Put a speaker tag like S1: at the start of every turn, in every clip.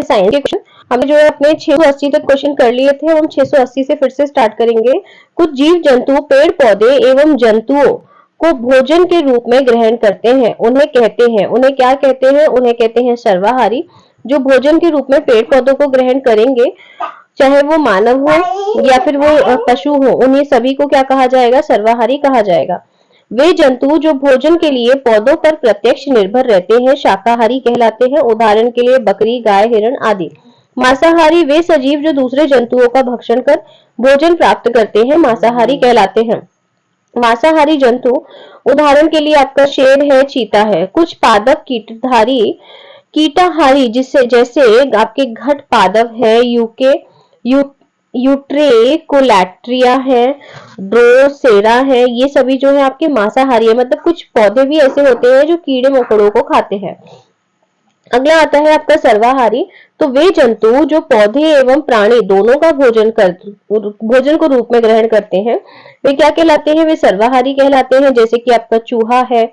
S1: Science के question हमने जो है अपने 680 तक क्वेश्चन कर लिए थे, हम 680 से फिर से स्टार्ट करेंगे। कुछ जीव जंतु पेड़ पौधे एवं जंतुओं को भोजन के रूप में ग्रहण करते हैं, उन्हें कहते हैं, उन्हें क्या कहते हैं? उन्हें कहते हैं सर्वाहारी। जो भोजन के रूप में पेड़ पौधों को ग्रहण करेंगे, चाहे वो मानव हो या फिर वो पशु हो, उन्हें सभी को क्या कहा जाएगा? सर्वाहारी कहा जाएगा। वे जंतु जो भोजन के लिए पौधों पर प्रत्यक्ष निर्भर रहते हैं शाकाहारी कहलाते हैं। उदाहरण के लिए बकरी, गाय, हिरण आदि। मांसाहारी वे सजीव जो दूसरे जंतुओं का भक्षण कर भोजन प्राप्त करते हैं, मांसाहारी कहलाते हैं। मांसाहारी जंतु उदाहरण के लिए आपका शेर है, चीता है। कुछ पादप कीटधारी कीटाहारी जिससे जैसे आपके घट पादप है, यूट्रेकोलैट्रिया है, ड्रोसेरा है, ये सभी जो है आपके मांसाहारी है। मतलब कुछ पौधे भी ऐसे होते हैं जो कीड़े मकोड़ों को खाते हैं। अगला आता है आपका सर्वाहारी। तो वे जंतु जो पौधे एवं प्राणी दोनों का भोजन को रूप में ग्रहण करते हैं, वे क्या कहलाते हैं? वे सर्वाहारी कहलाते हैं। जैसे कि आपका चूहा है,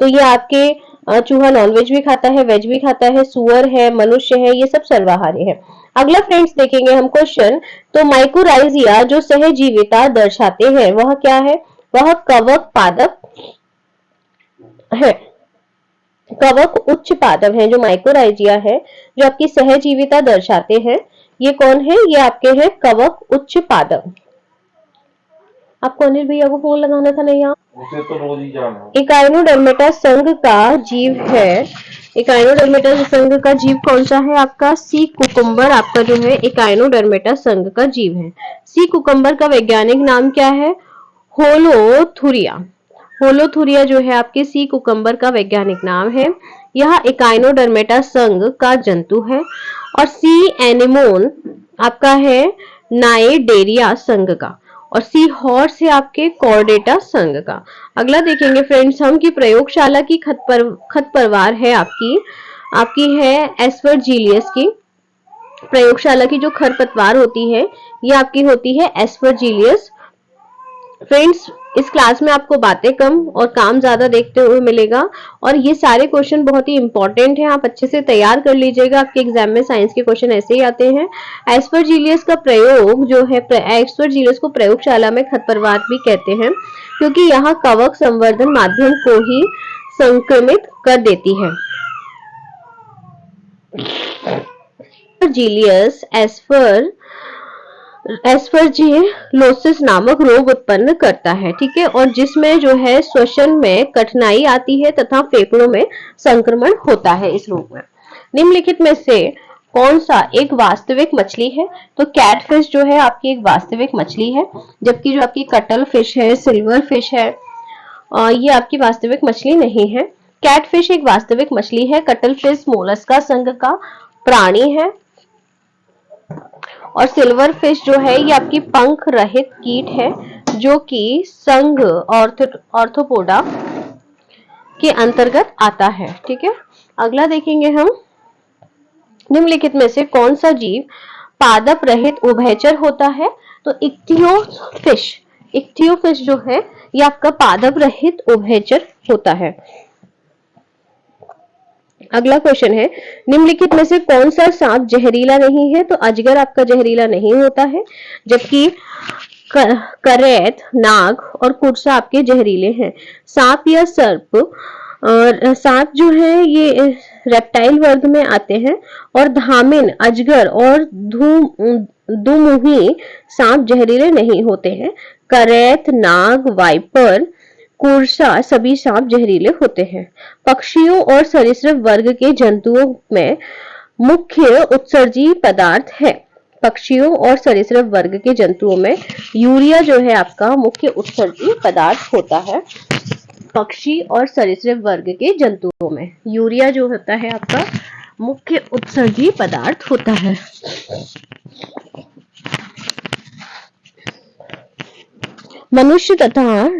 S1: तो ये आपके चूहा नॉनवेज भी खाता है, वेज भी खाता है। सुअर है, मनुष्य है, ये सब सर्वाहारी है। अगला फ्रेंड्स देखेंगे हम क्वेश्चन। तो माइकोराइजिया जो सहजीविता दर्शाते हैं वह क्या है? वह कवक पादप है। कवक उच्च पादप है। जो माइकोराइजिया है जो आपकी सहजीविता दर्शाते हैं, ये कौन है? ये आपके हैं कवक उच्च पादप। आपको अनिल भैया को फोन लगाना था नहीं? उसे तो रोज ही जाना। इकाइनोडर्मेटा संघ का जीव है। इकाइनोडर्मेटा संघ का जीव कौन सा है? आपका सी कुकुम्बर आपका जो है इकाइनोडर्मेटा संघ का जीव है। सी कुकुम्बर का वैज्ञानिक नाम क्या है? होलोथुरिया। होलोथुरिया जो है आपके सी कुकुम्बर का वैज्ञानिक नाम है। यह इकाइनोडर्मेटा संघ का जंतु है। और सी एनेमोन आपका है नाइडेरिया संघ का। और सी हॉर्स है आपके कॉर्डेटा संघ का। अगला देखेंगे फ्रेंड्स हम कि प्रयोगशाला की खरपतवार है आपकी है एस्परजिलियस की। प्रयोगशाला की जो खरपतवार होती है ये आपकी होती है एस्परजिलियस। फ्रेंड्स इस क्लास में आपको बातें कम और काम ज्यादा देखते हुए मिलेगा, और ये सारे क्वेश्चन बहुत ही इंपॉर्टेंट हैं। आप अच्छे से तैयार कर लीजिएगा, आपके एग्जाम में साइंस के क्वेश्चन ऐसे ही आते हैं। एस्परजिलियस का प्रयोग जो है, एस्परजिलियस को प्रयोगशाला में खरपतवार भी कहते हैं, क्योंकि यहाँ कवक संवर्धन माध्यम को ही संक्रमित कर देती है। एस्परजिलियस एस्परजिलोसिस नामक रोग उत्पन्न करता है, ठीक है, और जिसमें जो है श्वसन में कठिनाई आती है तथा फेफड़ों में संक्रमण होता है इस रोग में। निम्नलिखित में से कौन सा एक वास्तविक मछली है? तो कैटफिश जो है आपकी एक वास्तविक मछली है, जबकि जो आपकी कटल फिश है, सिल्वर फिश है, ये आपकी वास्तविक मछली नहीं है। कैटफिश एक वास्तविक मछली है। कटल फिश मोलस्का संघ का प्राणी है। और सिल्वर फिश जो है ये आपकी पंख रहित कीट है, जो कि संघ ऑर्थोपोडा के अंतर्गत आता है, ठीक है। अगला देखेंगे हम, निम्नलिखित में से कौन सा जीव पादप रहित उभयचर होता है? तो इक्थियोफिश जो है ये आपका पादप रहित उभयचर होता है। अगला क्वेश्चन है, निम्नलिखित में से कौन सा सांप जहरीला नहीं है? तो अजगर आपका जहरीला नहीं होता है, जबकि करैत, नाग और कुर्सा आपके जहरीले हैं। सांप या सर्प, सांप जो है ये रेप्टाइल वर्ग में आते हैं, और धामिन, अजगर और दुमुही सांप जहरीले नहीं होते हैं। करैत, नाग, वाइपर, कुर्सा सभी सांप जहरीले होते हैं। पक्षियों और सरीसृप वर्ग के जंतुओं में मुख्य उत्सर्जी पदार्थ है। पक्षियों और सरीसृप वर्ग के जंतुओं में यूरिया जो है आपका मुख्य उत्सर्जी पदार्थ होता है। पक्षी और सरीसृप वर्ग के जंतुओं में यूरिया जो होता है आपका मुख्य उत्सर्जी पदार्थ होता है। मनुष्य तथा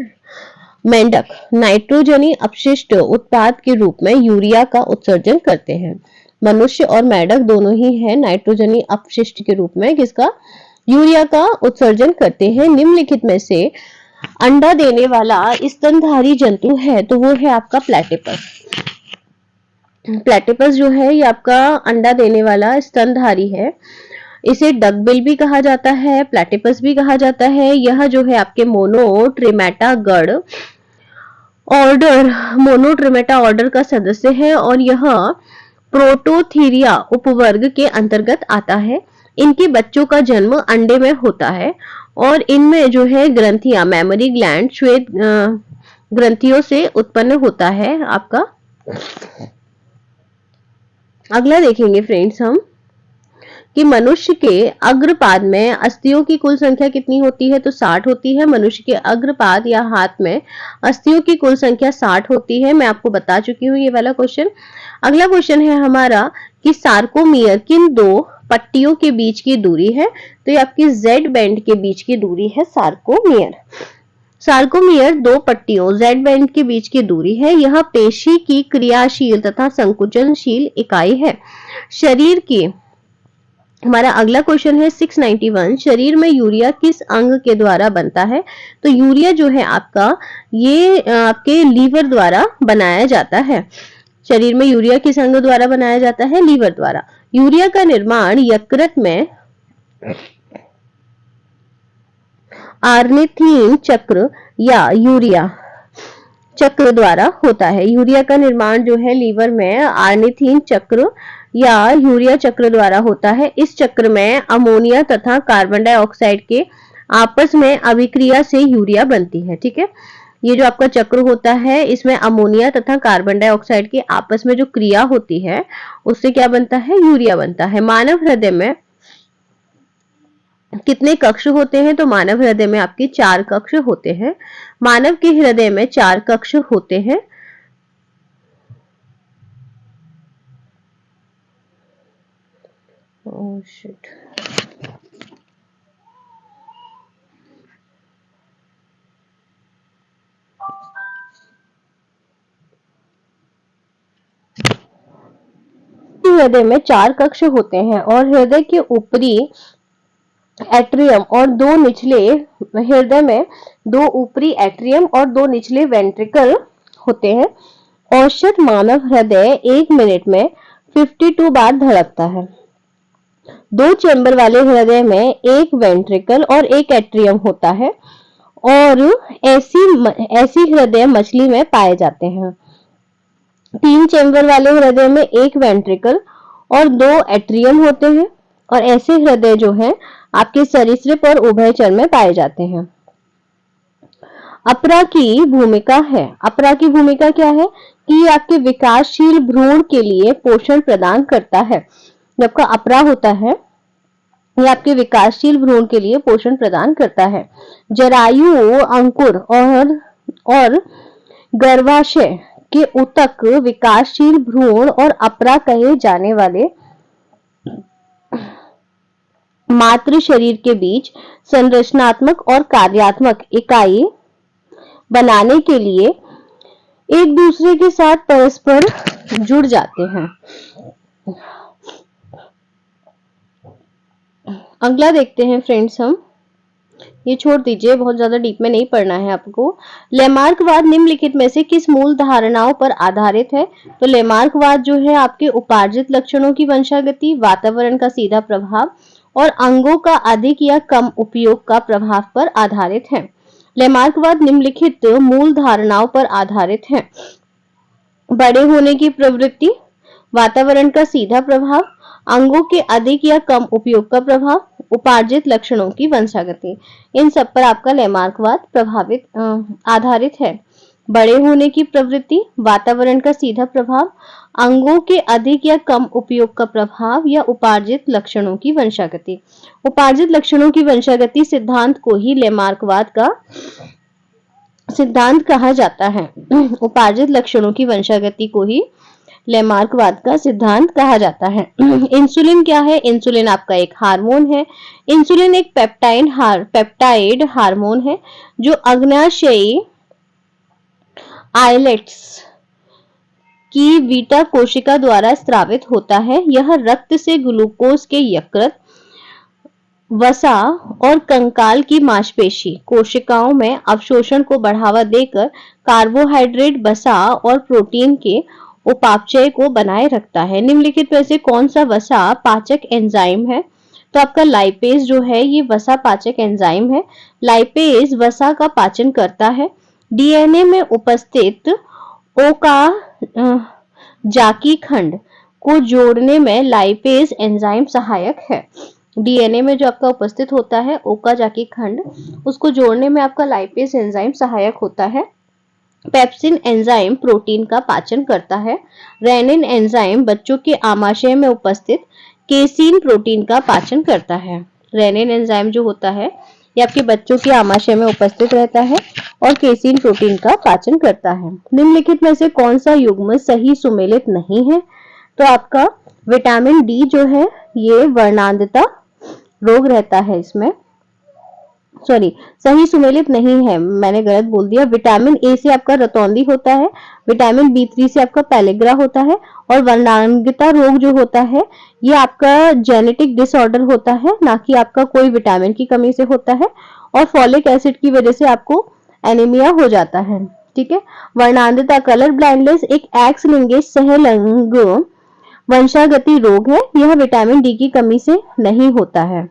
S1: मेंढक नाइट्रोजनी अपशिष्ट उत्पाद के रूप में यूरिया का उत्सर्जन करते हैं। मनुष्य और मेंढक दोनों ही है नाइट्रोजनी अपशिष्ट के रूप में किसका? यूरिया का उत्सर्जन करते हैं। निम्नलिखित में से अंडा देने वाला स्तनधारी जंतु है, तो वो है आपका प्लेटिपस। प्लेटिपस जो है ये आपका अंडा देने वाला स्तनधारी है। इसे डकबिल भी कहा जाता है, प्लेटिपस भी कहा जाता है। यह जो है आपके मोनोट्रिमेटा गण ऑर्डर, मोनोट्रिमेटा ऑर्डर का सदस्य है और यह प्रोटोथीरिया उपवर्ग के अंतर्गत आता है। इनके बच्चों का जन्म अंडे में होता है और इनमें जो है ग्रंथियां, मेमोरी ग्लैंड श्वेत ग्रंथियों से उत्पन्न होता है आपका। अगला देखेंगे फ्रेंड्स हम कि मनुष्य के अग्रपाद में अस्थियों की कुल संख्या कितनी होती है, तो 60 होती है। मनुष्य के अग्रपाद या हाथ में अस्थियों की कुल संख्या 60 होती है। मैं आपको बता चुकी हूँ ये वाला क्वेश्चन। अगला क्वेश्चन है हमारा कि सार्कोमियर किन दो पट्टियों के बीच की दूरी है, तो ये आपकी जेड बैंड के बीच की दूरी है सार्कोमियर। सार्कोमियर दो पट्टियों जेड बैंड के बीच की दूरी है। यह पेशी की क्रियाशील तथा संकुचनशील इकाई है। शरीर की, हमारा अगला क्वेश्चन है 691, शरीर में यूरिया किस अंग के द्वारा बनता है, तो यूरिया जो है आपका ये आपके लीवर द्वारा बनाया जाता है। शरीर में यूरिया किस अंग द्वारा बनाया जाता है, लीवर द्वारा। यूरिया का निर्माण यकृत में आर्निथीन चक्र या यूरिया चक्र द्वारा होता है। यूरिया का निर्माण जो है लीवर में आर्निथीन चक्र या यूरिया चक्र द्वारा होता है। इस चक्र में अमोनिया तथा कार्बन डाइऑक्साइड के आपस में अभिक्रिया से यूरिया बनती है। ठीक है, ये जो आपका चक्र होता है इसमें अमोनिया तथा कार्बन डाइऑक्साइड के आपस में जो क्रिया होती है उससे क्या बनता है, यूरिया बनता है। मानव हृदय में कितने कक्ष होते हैं, तो मानव हृदय में आपके 4 कक्ष होते हैं। मानव के हृदय में 4 कक्ष होते हैं। Oh shit. हृदय में 4 कक्ष होते हैं और हृदय के ऊपरी एट्रियम और 2 निचले, हृदय में 2 ऊपरी एट्रियम और 2 निचले वेंट्रिकल होते हैं। औसत मानव हृदय 1 मिनट में 52 बार धड़कता है। 2 चैम्बर वाले हृदय में एक वेंट्रिकल और एक एट्रियम होता है और ऐसी हृदय मछली में पाए जाते हैं। 3 चैम्बर वाले हृदय में एक वेंट्रिकल और 2 एट्रियम होते हैं और ऐसे हृदय जो है आपके सरीसृप और उभयचर में पाए जाते हैं। अपरा की भूमिका है, अपरा की भूमिका क्या है कि ये आपके विकासशील भ्रूण के लिए पोषण प्रदान करता है। जब आपका अपरा होता है ये आपके विकासशील भ्रूण के लिए पोषण प्रदान करता है। जरायु, अंकुर और गर्भाशय के ऊतक विकासशील भ्रूण और अपरा कहे जाने वाले मातृ शरीर के बीच संरचनात्मक और कार्यात्मक इकाई बनाने के लिए एक दूसरे के साथ परस्पर जुड़ जाते हैं। अगला देखते हैं फ्रेंड्स हम, ये छोड़ दीजिए, बहुत ज्यादा डीप में नहीं पढ़ना है आपको। लेमार्कवाद निम्नलिखित में से किस मूल धारणाओं पर आधारित है, तो लेमार्कवाद जो है आपके उपार्जित लक्षणों की वंशागति, वातावरण का सीधा प्रभाव और अंगों का अधिक या कम उपयोग का प्रभाव पर आधारित है। लेमार्कवाद निम्नलिखित मूल धारणाओं पर आधारित है: बड़े होने की प्रवृत्ति, वातावरण का सीधा प्रभाव, अंगों के अधिक या कम उपयोग का प्रभाव, उपार्जित लक्षणों की वंशागति। इन सब पर आपका लेमार्कवाद आधारित है। बड़े होने की प्रवृत्ति, वातावरण का सीधा प्रभाव, अंगों के अधिक या कम उपयोग का प्रभाव या उपार्जित लक्षणों की वंशागति। उपार्जित लक्षणों की वंशागति सिद्धांत को ही लेमार्कवाद का सिद्धांत कहा जाता है। उपार्जित लक्षणों की वंशागति को ही लेमार्कवाद का सिद्धांत कहा जाता है। इंसुलिन क्या है? इंसुलिन आपका एक हार्मोन है। इंसुलिन एक पेप्टाइड हार्मोन है जो अग्न्याशयी आइलेट्स की बीटा कोशिका द्वारा स्रावित होता है। यह रक्त से ग्लूकोज के यकृत, वसा और कंकाल की मांसपेशी कोशिकाओं में अवशोषण को बढ़ावा देकर कार्बोहाइड्रेट, वसा और प्रोटीन के उपापचय को बनाए रखता है। निम्नलिखित में से कौन सा वसा पाचक एंजाइम है? तो आपका लाइपेज जो है ये वसा पाचक एंजाइम है। लाइपेज वसा का पाचन करता है। डीएनए में उपस्थित ओ का जाकी खंड को जोड़ने में लाइपेज एंजाइम सहायक है। डीएनए में जो आपका उपस्थित होता है ओकाजाकी खंड, उसको जोड़ने में आपका लाइपेज एंजाइम सहायक होता है। पेप्सिन एंजाइम प्रोटीन का पाचन करता है। रेनिन एंजाइम बच्चों के आमाशय में उपस्थित केसीन प्रोटीन का पाचन करता है। रेनिन एंजाइम जो होता है ये आपके बच्चों के आमाशय में उपस्थित रहता है और केसीन प्रोटीन का पाचन करता है। निम्नलिखित में से कौन सा युग्म सही सुमेलित नहीं है? तो आपका विटामिन डी जो है ये वर्णांधता रोग रहता है इसमें, सॉरी सही सुमेलित नहीं है, मैंने गलत बोल दिया। विटामिन ए से आपका रतौंधी होता है, विटामिन बी3 से आपका पेलेग्रा होता है और वर्णांगता रोग जो होता है ये आपका जेनेटिक डिसऑर्डर होता है, ना कि आपका कोई विटामिन की कमी से होता है और फॉलिक एसिड की वजह से आपको एनीमिया हो जाता है। ठीक है। वर्णांधता कलर ब्लाइंडनेस एक एक्स लिंगेज सहलंग वंशागति रोग है। यह विटामिन डी की कमी से नहीं होता है।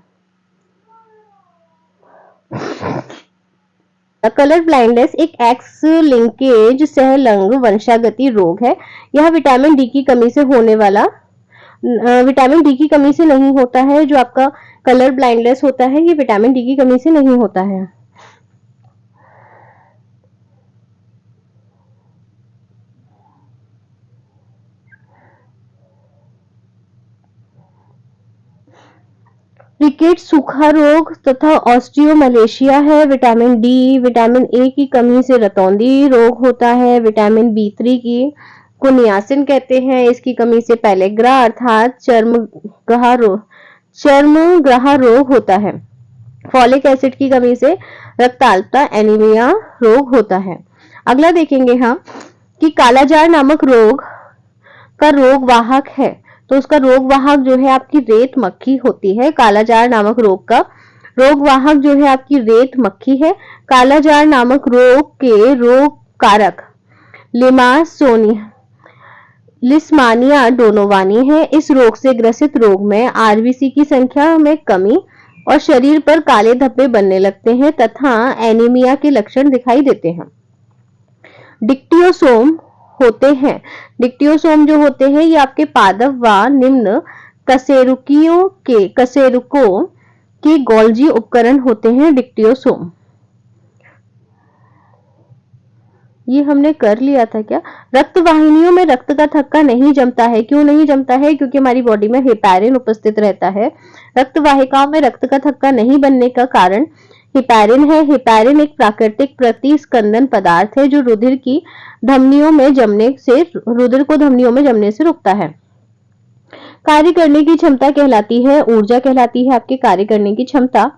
S1: कलर ब्लाइंडनेस एक एक्स लिंकेज सहलंग वंशागति रोग है। यह विटामिन डी की कमी से होने वाला विटामिन डी की कमी से नहीं होता है। जो आपका कलर ब्लाइंडनेस होता है ये विटामिन डी की कमी से नहीं होता है। रिकेट सूखा रोग तथा ऑस्टियोमलेशिया है। विटामिन डी, विटामिन ए की कमी से रतौंधी रोग होता है। विटामिन बी3 की को नियासिन कहते हैं, इसकी कमी से पेलेग्रा अर्थात चर्मग्रहा रोग होता है। फॉलिक एसिड की कमी से रक्ताल्पता एनीमिया रोग होता है। अगला देखेंगे हम कि कालाजार नामक रोग का रोग वाहक है। तो उसका रोग वाहक जो है आपकी रेत मक्खी होती है। कालाजार नामक रोग का रोग वाहक जो है आपकी रेत मक्खी है। कालाजार नामक रोग के रोग कारक लिस्मानिया डोनोवानी है। इस रोग से ग्रसित रोग में आरबीसी की संख्या में कमी और शरीर पर काले धब्बे बनने लगते हैं तथा एनीमिया के लक्षण दिखाई देते हैं। डिक्टियोसोम होते हैं। डिक्टियोसोम जो होते हैं ये आपके पादप व निम्न कशेरुकों के गोल्जी उपकरण होते हैं। डिक्टियोसोम ये हमने कर लिया था क्या? रक्त वाहिनियों में रक्त का थक्का नहीं जमता है। क्यों नहीं जमता है? क्योंकि हमारी बॉडी में हेपारिन उपस्थित रहता है। रक्त वाहिकाओं में रक्त का थक्का नहीं बनने का कारण हेपारिन है। हेपारिन एक प्राकृतिक प्रतिस्कंदन पदार्थ है जो रुधिर को धमनियों में जमने से रोकता है। कार्य करने की क्षमता कहलाती है ऊर्जा कहलाती है आपके कार्य करने की क्षमता।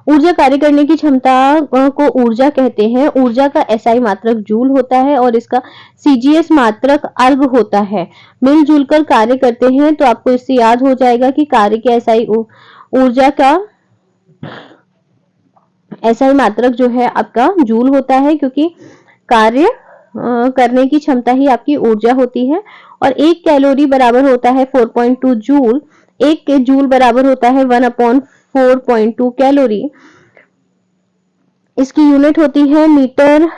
S1: ऊर्जा कार्य करने की क्षमता को ऊर्जा कहते हैं। ऊर्जा का एसआई मात्रक जूल होता है और इसका सीजीएस मात्रक अर्ग होता है। मिलजुल कर कार्य करते हैं तो आपको इससे याद हो जाएगा कि कार्य के एसआई ऊर्जा का एसआई मात्रक जो है आपका जूल होता है, क्योंकि कार्य करने की क्षमता ही आपकी ऊर्जा होती है। और एक कैलोरी बराबर होता है 4.2 जूल। एक के जूल बराबर होता है 1/4.2 कैलोरी। इसकी यूनिट होती है मीटर,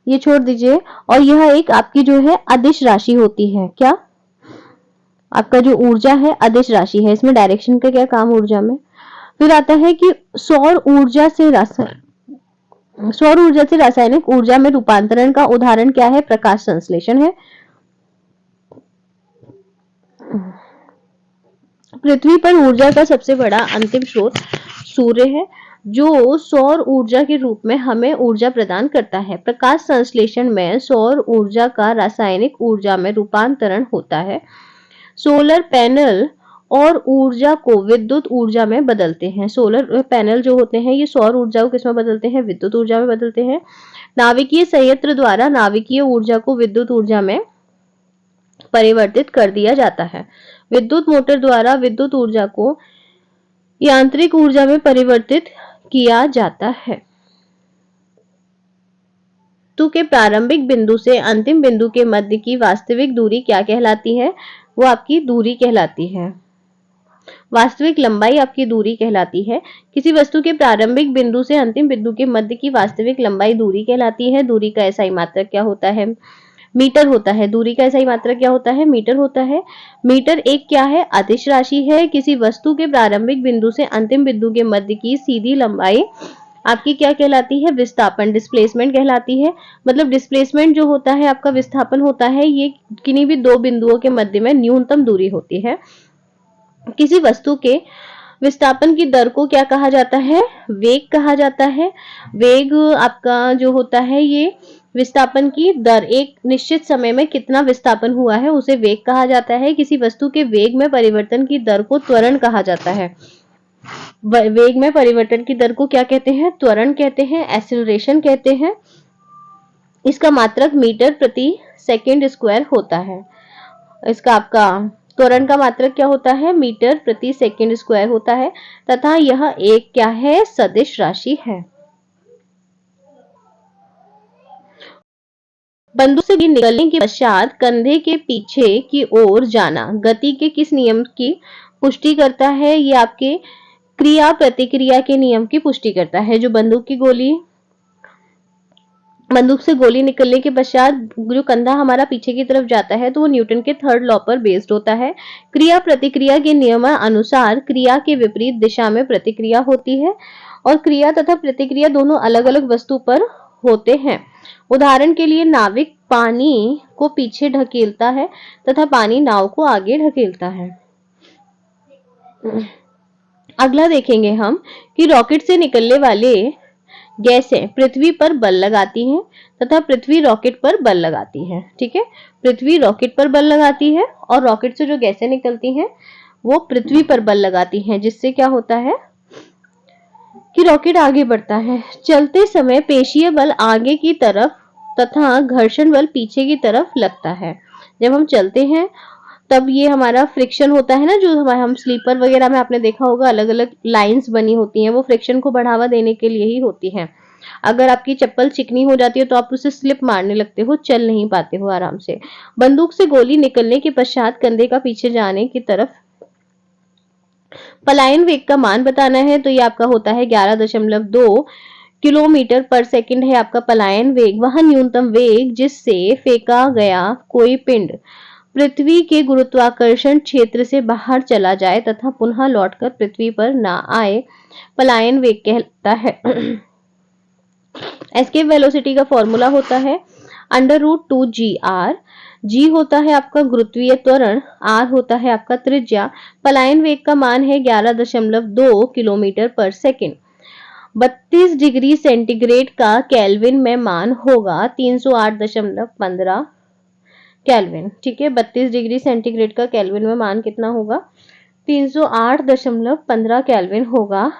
S1: ये छोड़ दीजिए। और यह एक आपकी जो है अदिश राशि होती है। क्या? आपका जो ऊर्जा है अदिश राशि है। इसमें डायरेक्शन का क्या काम ऊर्जा में। फिर आता है कि सौर ऊर्जा से रासायनिक ऊर्जा में रूपांतरण का उदाहरण क्या है? प्रकाश संश्लेषण है। पृथ्वी पर ऊर्जा का सबसे बड़ा अंतिम स्रोत सूर्य है, जो सौर ऊर्जा के रूप में हमें ऊर्जा प्रदान करता है। प्रकाश संश्लेषण में सौर ऊर्जा का रासायनिक ऊर्जा में रूपांतरण होता है। सोलर पैनल और ऊर्जा को विद्युत ऊर्जा में बदलते हैं। सोलर पैनल जो होते हैं ये सौर ऊर्जा को किसमें बदलते हैं? विद्युत ऊर्जा में बदलते हैं। नाभिकीय संयंत्र द्वारा नाभिकीय ऊर्जा को विद्युत ऊर्जा में परिवर्तित कर दिया जाता है। विद्युत मोटर द्वारा विद्युत ऊर्जा को यांत्रिक ऊर्जा में परिवर्तित किया जाता है। वस्तु के प्रारंभिक बिंदु से अंतिम बिंदु के मध्य की वास्तविक दूरी क्या कहलाती है? वो आपकी दूरी कहलाती है। वास्तविक लंबाई आपकी दूरी कहलाती है। किसी वस्तु के प्रारंभिक बिंदु से अंतिम बिंदु के मध्य की वास्तविक लंबाई दूरी कहलाती है। दूरी का एसआई मात्रक क्या होता है? मीटर होता है। दूरी का एसआई मात्रक क्या होता है? मीटर होता है। मीटर एक क्या है? अदिश राशि है। किसी वस्तु के प्रारंभिक बिंदु से अंतिम बिंदु के मध्य की सीधी लंबाई आपकी क्या कहलाती है? विस्थापन, डिस्प्लेसमेंट कहलाती है। मतलब डिस्प्लेसमेंट जो होता है आपका विस्थापन होता है, ये किन्हीं भी दो बिंदुओं के मध्य में न्यूनतम दूरी होती है। किसी वस्तु के विस्थापन की दर को क्या कहा जाता है? वेग कहा जाता है। वेग आपका जो होता है, ये विस्थापन की दर, एक निश्चित समय में कितना विस्थापन हुआ है उसे वेग कहा जाता है। किसी वस्तु के वेग में परिवर्तन की दर को त्वरण कहा जाता है। वेग में परिवर्तन की दर को क्या कहते हैं? त्वरण कहते हैं, एक्सीलरेशन कहते हैं। इसका मात्रक मीटर प्रति सेकंड स्क्वायर होता है। इसका आपका त्वरण का मात्रक क्या होता है? मीटर प्रति सेकंड स्क्वायर होता है, तथा यह एक क्या है? सदिश राशि है। बंदूक से निकलने के पश्चात कंधे के पीछे की ओर जाना गति के किस नियम की पुष्टि करता है? ये आपके क्रिया प्रतिक्रिया के नियम की पुष्टि करता है। जो बंदूक से गोली निकलने के पश्चात जो कंधा हमारा पीछे की तरफ जाता है, तो वो न्यूटन के थर्ड लॉ पर बेस्ड होता है। क्रिया प्रतिक्रिया के नियम अनुसार क्रिया के विपरीत दिशा में प्रतिक्रिया होती है, और क्रिया तथा प्रतिक्रिया दोनों अलग अलग वस्तु पर होते हैं। उदाहरण के लिए नाविक पानी को पीछे ढकेलता है तथा पानी नाव को आगे ढकेलता है। अगला देखेंगे हम कि रॉकेट से निकलने वाले गैसें पृथ्वी पर बल लगाती हैं तथा पृथ्वी रॉकेट पर बल लगाती है। ठीक है, पृथ्वी रॉकेट पर बल लगाती है और रॉकेट से जो गैसें निकलती हैं वो पृथ्वी पर बल लगाती हैं, जिससे क्या होता है कि रॉकेट आगे बढ़ता है। चलते समय पेशीय बल आगे की तरफ तथा घर्षण बल पीछे की तरफ लगता है। जब हम चलते हैं तब ये हमारा फ्रिक्शन होता है ना, जो हम स्लीपर वगैरह में आपने देखा होगा अलग अलग लाइंस बनी होती हैं, वो फ्रिक्शन को बढ़ावा देने के लिए ही होती हैं। अगर आपकी चप्पल चिकनी हो जाती है तो आप उसे स्लिप मारने लगते हो, चल नहीं पाते हो आराम से। बंदूक से गोली निकलने के पश्चात कंधे का पीछे जाने की तरफ पलायन वेग का मान बताना है, तो ये आपका होता है 11.2 किलोमीटर पर सेकंड है आपका पलायन वेग। वह न्यूनतम वेग जिससे फेंका गया कोई पिंड पृथ्वी के गुरुत्वाकर्षण क्षेत्र से बाहर चला जाए तथा पुनः लौटकर पृथ्वी पर ना आए, पलायन वेग कहलाता है। एस्केप वेलोसिटी का फॉर्मूला होता है √2gr। g होता है आपका गुरुत्वीय त्वरण, r होता है आपका त्रिज्या। पलायन वेग का मान है 11.2 किलोमीटर पर सेकंड। 32 डिग्री सेंटीग्रेड का केल्विन में मान होगा 308.15 केल्विन। ठीक है, 32 डिग्री सेंटीग्रेड का केल्विन में मान कितना होगा? 308.15 केल्विन होगा।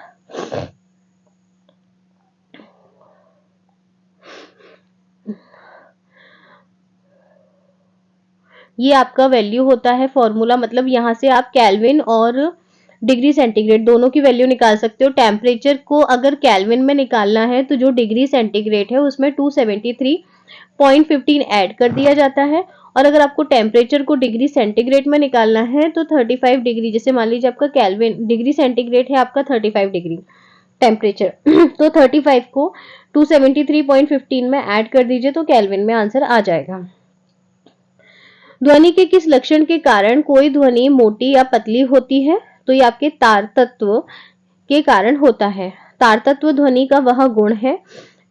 S1: ये आपका वैल्यू होता है फॉर्मूला, मतलब यहां से आप केल्विन और डिग्री सेंटीग्रेड दोनों की वैल्यू निकाल सकते हो। टेम्परेचर को अगर केल्विन में निकालना है तो जो डिग्री सेंटीग्रेड है उसमें 273.15 ऐड कर दिया जाता है, और अगर आपको टेम्परेचर को डिग्री सेंटीग्रेड में निकालना है तो 35 डिग्री, जैसे मान लीजिए आपका केल्विन डिग्री सेंटीग्रेड है आपका 35 डिग्री टेम्परेचर तो 35 को 273.15 में ऐड कर दीजिए तो केल्विन में आंसर आ जाएगा। ध्वनि के किस लक्षण के कारण कोई ध्वनि मोटी या पतली होती है? तो ये आपके तार तत्व के कारण होता है। तार तत्व ध्वनि का वह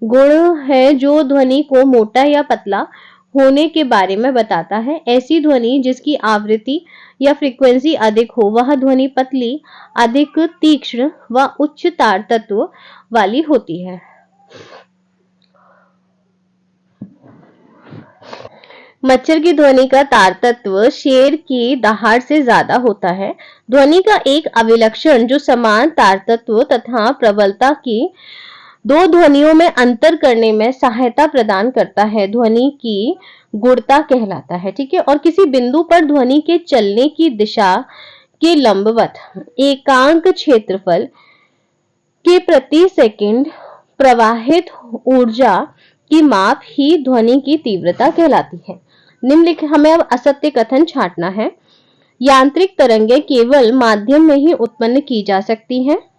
S1: गुण है जो ध्वनि को मोटा या पतला होने के बारे में बताता है। ऐसी ध्वनि जिसकी आवृत्ति या फ्रीक्वेंसी अधिक हो वह ध्वनि पतली, अधिक तीक्ष्ण व उच्च तार तत्व वाली होती है। मच्छर की ध्वनि का तार तत्व शेर की दहाड़ से ज्यादा होता है। ध्वनि का एक अभिलक्षण जो समान तार तत्व तथा प्रबलता की दो ध्वनियों में अंतर करने में सहायता प्रदान करता है, ध्वनि की गुणता कहलाता है। ठीक है, और किसी बिंदु पर ध्वनि के चलने की दिशा के लंबवत एकांक क्षेत्रफल के प्रति सेकंड प्रवाहित ऊर्जा की माप ही ध्वनि की तीव्रता कहलाती है। निम्नलिखित हमें अब असत्य कथन छांटना है। यांत्रिक तरंगे केवल माध्यम में ही उत्पन्न की जा सकती हैं।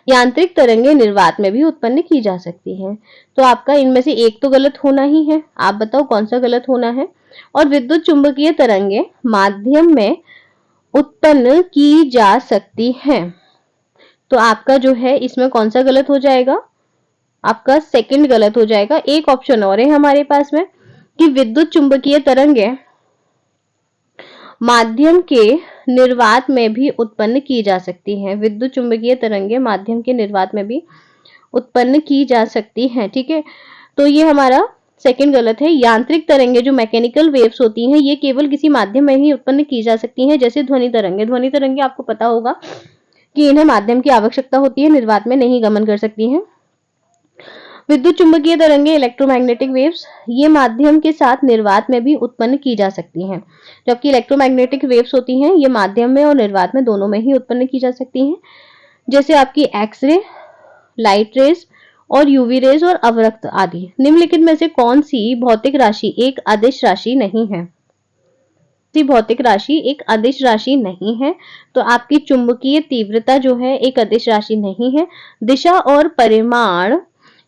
S1: यांत्रिक तरंगे निर्वात में भी उत्पन्न की जा सकती हैं। तो आपका इनमें से एक तो गलत होना ही है। आप बताओ कौन सा गलत होना है। और विद्युत चुंबकीय तरंगे माध्यम में उत्पन्न की जा सकती हैं। तो आपका जो है इसमें कौन सा गलत हो जाएगा, आपका सेकंड गलत हो जाएगा। एक ऑप्शन और है हमारे पास में कि विद्युत चुंबकीय तरंगे माध्यम के निर्वात में भी उत्पन्न की जा सकती हैं। विद्युत चुंबकीय तरंगे माध्यम के निर्वात में भी उत्पन्न की जा सकती हैं। ठीक है, तो ये हमारा सेकंड गलत है। यांत्रिक तरंगे जो मैकेनिकल वेव्स होती हैं ये केवल किसी माध्यम में ही उत्पन्न की जा सकती हैं, जैसे ध्वनि तरंगे। ध्वनि तरंगे आपको पता होगा कि इन्हें माध्यम की आवश्यकता होती है, निर्वात में नहीं गमन कर सकती हैं। विद्युत चुंबकीय तरंगे इलेक्ट्रोमैग्नेटिक वेव्स ये माध्यम के साथ निर्वात में भी उत्पन्न की जा सकती हैं, जबकि इलेक्ट्रोमैग्नेटिक वेव्स होती हैं ये माध्यम में और निर्वात में दोनों में ही उत्पन्न की जा सकती हैं, जैसे आपकी एक्सरे, लाइट रेज और यूवी रेज और अवरक्त आदि। निम्नलिखित में से कौन सी भौतिक राशि एक अदिश राशि नहीं है। भौतिक राशि एक अदिश राशि नहीं है, तो आपकी चुंबकीय तीव्रता जो है एक अदिश राशि नहीं है। दिशा और परिमाण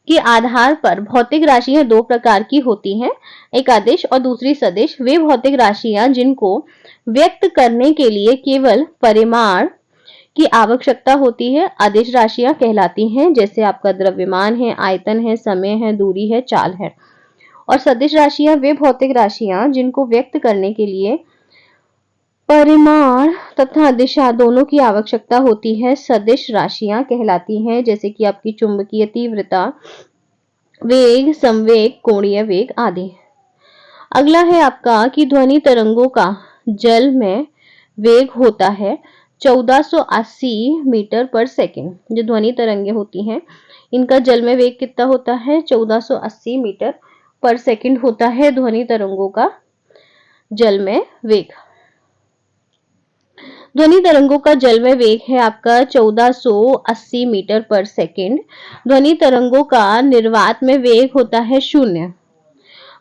S1: के आधार पर भौतिक राशियां दो प्रकार की होती हैं, एक अदिश और दूसरी सदिश। वे भौतिक राशियां जिनको व्यक्त करने के लिए केवल परिमाण की आवश्यकता होती है अदिश राशियां कहलाती हैं, जैसे आपका द्रव्यमान है, आयतन है, समय है, दूरी है, चाल है। और सदिश राशियां वे भौतिक राशियां जिनको व्यक्त करने के लिए परिमाण तथा दिशा दोनों की आवश्यकता होती है, सदिश राशियां कहलाती हैं, जैसे कि आपकी चुंबकीय तीव्रता, वेग, संवेग, कोणीय वेग आदि। अगला है आपका कि ध्वनि तरंगों का जल में वेग होता है 1480 मीटर पर सेकंड। जो ध्वनि तरंगे होती हैं इनका जल में वेग कितना होता है, 1480 मीटर पर सेकंड होता है ध्वनि तरंगों का जल में वेग। ध्वनि तरंगों का जल में वेग है आपका 1480 मीटर पर सेकंड। ध्वनि तरंगों का निर्वात में वेग होता है 0।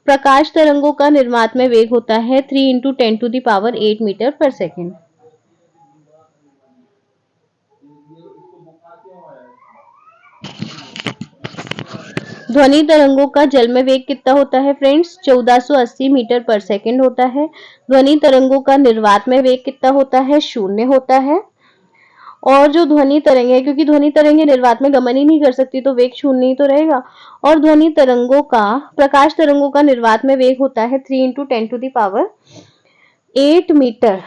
S1: प्रकाश तरंगों का निर्वात में वेग होता है 3 × 10⁸ मीटर पर सेकंड। ध्वनि तरंगों का जल में वेग कितना होता है फ्रेंड्स, 1480 मीटर पर सेकंड होता है। ध्वनि तरंगों का निर्वात में वेग कितना होता है, 0 होता है। और जो ध्वनि तरंगे, क्योंकि ध्वनि तरंगे निर्वात में गमन ही नहीं कर सकती तो वेग 0 ही तो रहेगा। और ध्वनि तरंगों का, प्रकाश तरंगों का निर्वात में वेग होता है 3 × 10⁸ मीटर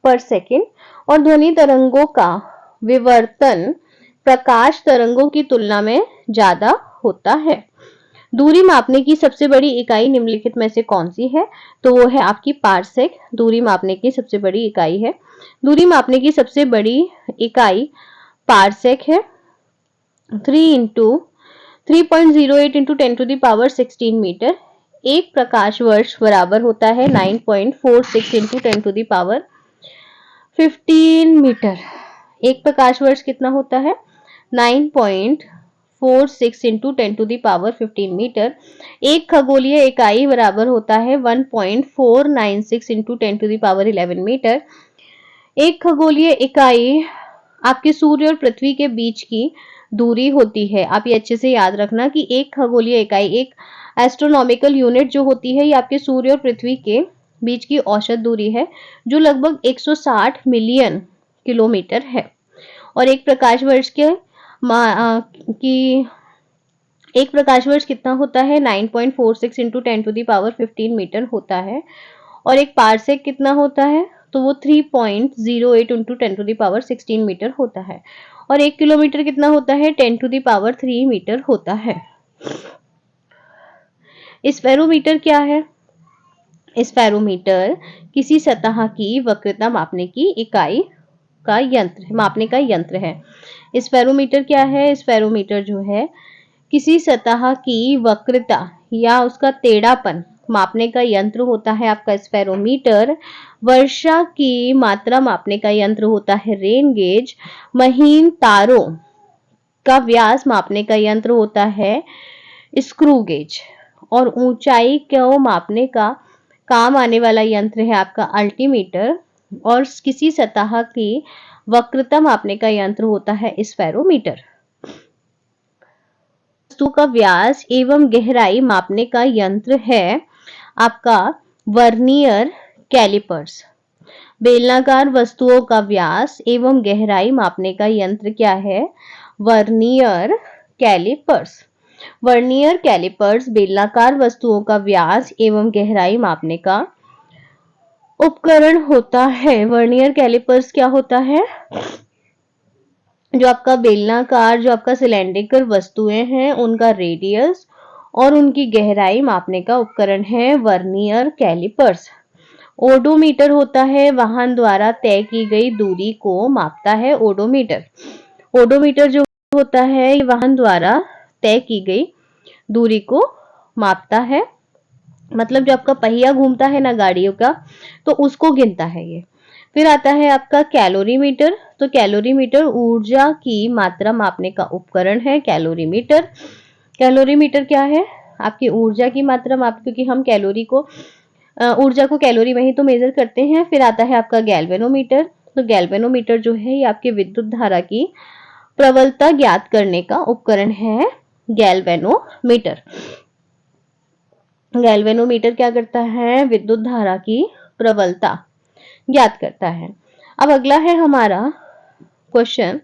S1: पर सेकंड। और ध्वनि तरंगों का विवर्तन प्रकाश तरंगों की तुलना में ज्यादा होता है। दूरी मापने की सबसे बड़ी इकाई निम्नलिखित में से कौन सी है, तो वो है आपकी पारसेक। दूरी मापने की सबसे बड़ी इकाई है, दूरी मापने की सबसे बड़ी इकाई पारसेक है। 308 × 10⁻16 मीटर। एक प्रकाश वर्ष बराबर होता है 9.46 × 10⁻15 मीटर। एक प्रकाश वर्ष कितना होता है, 9.46 × 10⁻15 मीटर। एक खगोलीय इकाई बराबर होता है 1.496 × 10⁻11 मीटर। एक खगोलीय इकाई आपके सूर्य और पृथ्वी के बीच की दूरी होती है। आप ये अच्छे से याद रखना कि एक खगोलीय इकाई, एक एस्ट्रोनॉमिकल यूनिट जो होती है ये आपके सूर्य और पृथ्वी के बीच की औसत दूरी है, जो लगभग 160 मिलियन किलोमीटर है। और एक प्रकाश वर्ष एक प्रकाश वर्ष कितना होता है, 9.46 × 10⁻15 मीटर होता है। और एक पारसेक कितना होता है, तो वो 3.08 × 10⁻16 मीटर होता है। और 1 किलोमीटर कितना होता है, 10⁻3 मीटर होता है। स्फेरोमीटर क्या है, स्फेरोमीटर किसी सतह की वक्रता मापने की इकाई का यंत्र, मापने का यंत्र है। स्फेरोमीटर क्या है, स्फेरोमीटर जो है किसी सतह की वक्रता या उसका टेढ़ापन मापने का यंत्र होता है आपका स्फेरोमीटर। वर्षा की मात्रा मापने का यंत्र होता है रेन गेज। महीन तारों का व्यास मापने का यंत्र होता है स्क्रू गेज। और ऊंचाई को मापने का काम आने वाला यंत्र है आपका अल्टीमीटर। और किसी सतह की वक्रता मापने का यंत्र होता है स्फेरोमीटर। वस्तु का व्यास एवं गहराई मापने का यंत्र है आपका वर्नियर कैलिपर्स। बेलनाकार वस्तुओं का व्यास एवं गहराई मापने का यंत्र क्या है? Vernier callipers. वर्नियर कैलिपर्स बेलनाकार वस्तुओं का व्यास एवं गहराई मापने का उपकरण होता है। वर्नियर कैलिपर्स क्या होता है? जो आपका बेलनाकार, जो आपका सिलेंड्रिकल वस्तुएं हैं, उनका रेडियस और उनकी गहराई मापने का उपकरण है वर्नियर कैलिपर्स। ओडोमीटर होता है वाहन द्वारा तय की गई दूरी को मापता है ओडोमीटर। ओडोमीटर जो होता है ये वाहन द्वारा तय की गई दूरी को मापता है, मतलब जो आपका पहिया घूमता है ना गाड़ियों का, तो उसको गिनता है ये। फिर आता है आपका कैलोरीमीटर। तो कैलोरीमीटर ऊर्जा की मात्रा मापने का उपकरण है कैलोरीमीटर। कैलोरीमीटर क्या है? आपकी ऊर्जा की मात्रा माप, क्योंकि हम कैलोरी को ऊर्जा को कैलोरी में ही तो मेजर करते हैं। फिर आता है आपका गैल्वेनोमीटर। तो गैल्वेनोमीटर जो है ये आपके विद्युत धारा की प्रबलता ज्ञात करने का उपकरण है गैल्वेनोमीटर। गैल्वेनोमीटर क्या करता है? विद्युत धारा की प्रबलता ज्ञात करता है। अब अगला है हमारा क्वेश्चन,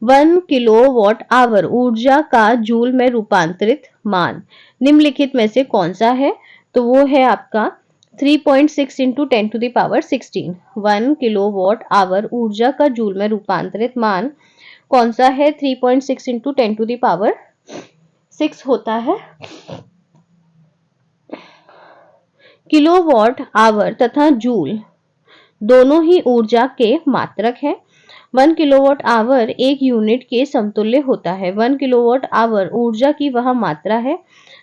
S1: 1 किलोवाट आवर ऊर्जा का जूल में रूपांतरित मान निम्नलिखित में से कौन सा है? तो वो है आपका 3.6 into 10 to the power 16। 1 kilowatt hour ऊर्जा का जूल में रूपांतरित मान कौन सा है? 3.6 इंटू 10 टू द पावर 6 होता है। किलोवाट आवर तथा जूल दोनों ही ऊर्जा के मात्रक है। 1 किलोवाट आवर एक यूनिट के समतुल्य होता है। 1 किलोवाट आवर ऊर्जा की वह मात्रा है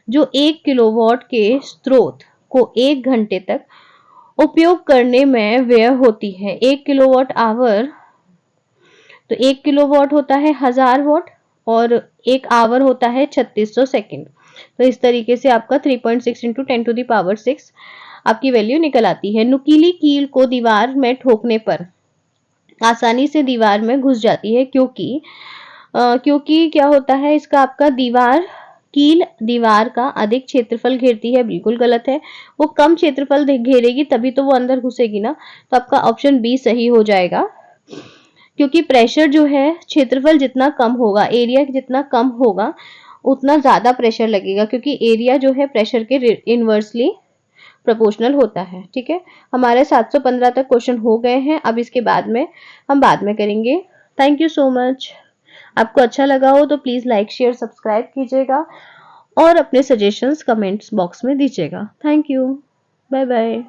S1: जो 1 किलोवाट के स्रोत को 1 घंटे तक उपयोग करने में व्यय होती है। 1 किलोवाट आवर, तो 1 किलोवाट होता है 1000 वाट और 1 आवर होता है 3600 सेकंड। तो इस तरीके से आपका 3.6 इंटू 10 टू द पावर 6 आपकी वैल्यू निकल आती है। नुकीली कील को दीवार में ठोकने पर आसानी से दीवार में घुस जाती है, क्योंकि क्या होता है इसका, आपका कील दीवार का अधिक क्षेत्रफल घेरती है। बिल्कुल गलत है, वो कम क्षेत्रफल घेरेगी तभी तो वो अंदर घुसेगी ना। तो आपका ऑप्शन बी सही हो जाएगा, क्योंकि प्रेशर जो है, क्षेत्रफल जितना कम होगा, एरिया जितना कम होगा, उतना ज्यादा प्रेशर लगेगा, क्योंकि एरिया जो है प्रेशर के इनवर्सली प्रोपोर्शनल होता है। ठीक है, हमारे 715 तक क्वेश्चन हो गए हैं। अब इसके बाद में हम बाद में करेंगे। Thank you so much. आपको अच्छा लगा हो तो प्लीज लाइक शेयर सब्सक्राइब कीजिएगा और अपने सजेशंस कमेंट्स बॉक्स में दीजिएगा। Thank you, bye bye.